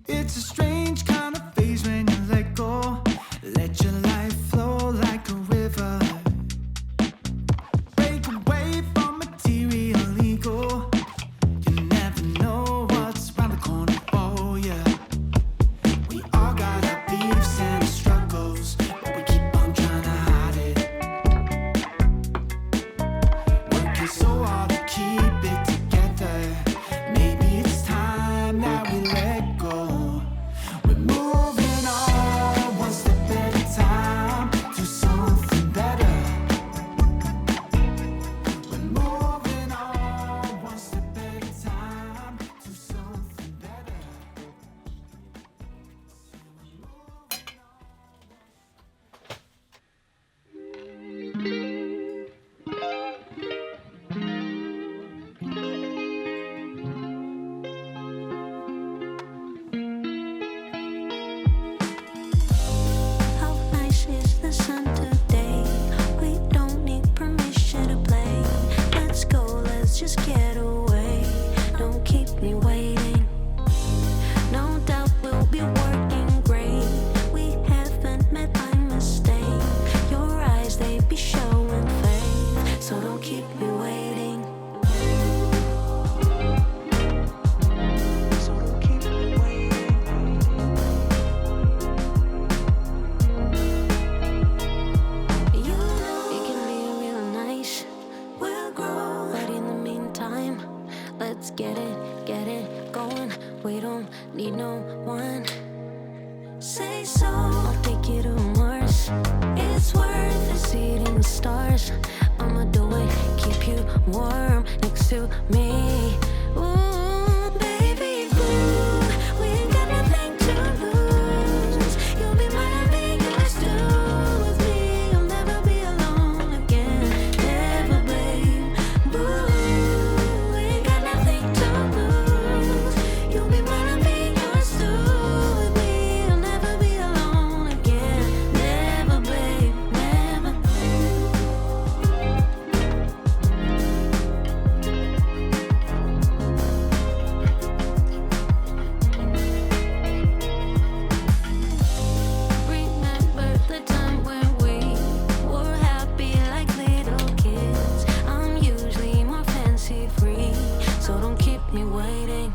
It's a strange kind of phase when you let go. Let your life flow like a river. Break away from material ego. You never know what's around the corner for you. We all got our beefs and our struggles, but we keep on trying to hide it. Working so hard to keep it together. Maybe it's time that we let go. We're moving on one step at a time to something better. We're moving on one step at a time to something better. How nice is the sun today? We don't need permission to play. Let's go, let's just get away. Don't keep me waiting. No doubt we'll be working great. We haven't met by mistake. Your eyes, they be showing faith. So don't keep me waiting. So don't keep me waiting. You know it can be real nice. We'll grow, but in the meantime, let's get it going. We don't need no one. Say so, I'll take you to Mars. It's worth it, seeing the stars. I'ma do it, keep you warm next to me. Ooh, baby blue, we ain't got nothing to lose. You'll be mine, be yours too. With me, you'll never be alone again. Never, babe. Blue, we ain't got nothing to lose. You'll be mine, be yours too. With me, you'll never be alone again. Never, babe, never. Remember the time when we were happy like little kids. I'm usually more fancy free, so don't keep me waiting.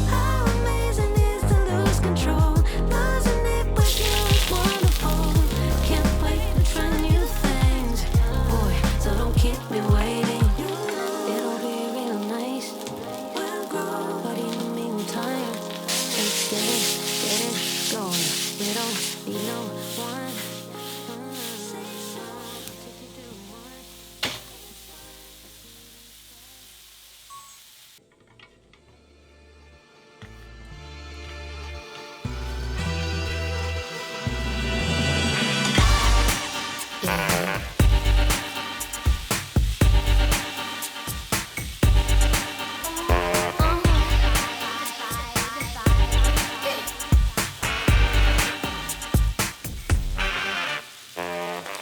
How amazing is to lose control. Losing it with you is wonderful. Can't wait to try new things, boy, so don't keep me waiting. It'll be real nice. We'll grow, but in the meantime, let's get it going. We don't need no one. Say so, take you to Mars.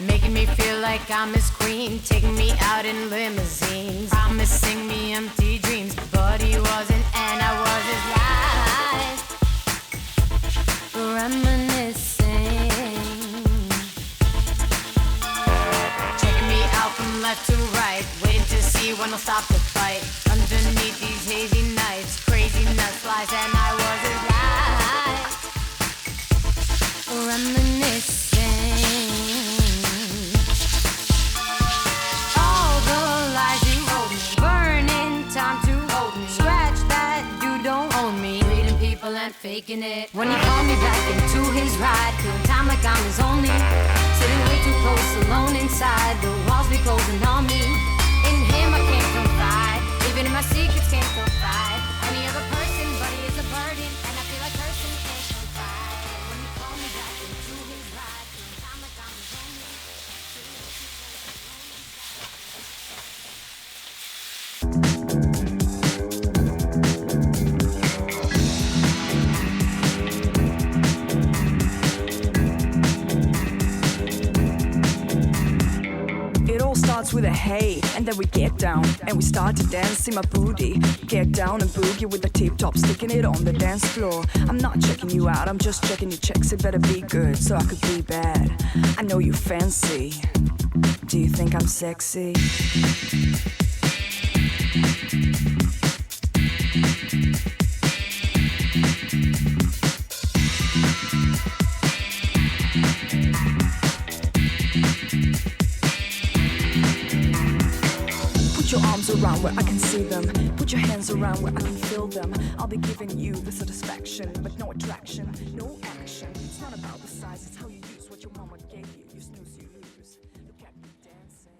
Making me feel like I'm his queen, taking me out in limousines, promising me empty dreams, but he wasn't and I was his life. Reminiscing, checking me out from left to right, waiting to see when I'll stop the fight. Underneath these hazy nights, crazy nuts lies, and I was his life. Reminiscing. All the lies you wrote me, burning time to hold me. Scratch that, you don't own me. Reading people and faking it. When he called me back into his ride, feeling time like I'm his only. Sitting way too close, alone inside. The walls be closing on me. In him I can't confide, even in my secrets can't confide. Any other person, but he is a burden, and I feel like person can't confide. When he called me back into his ride, feeling time like I'm his only. It starts with a hey, and then we get down and we start to dance in my booty. Get down and boogie with the tip top, sticking it on the dance floor. I'm not checking you out, I'm just checking your checks. It better be good so I could be bad. I know you fancy. Do you think I'm sexy? Put your arms around where I can see them. Put your hands around where I can feel them. I'll be giving you the satisfaction, but no attraction, no action. It's not about the size, it's how you use what your mama gave you. You snooze, you lose. Look at me dancing.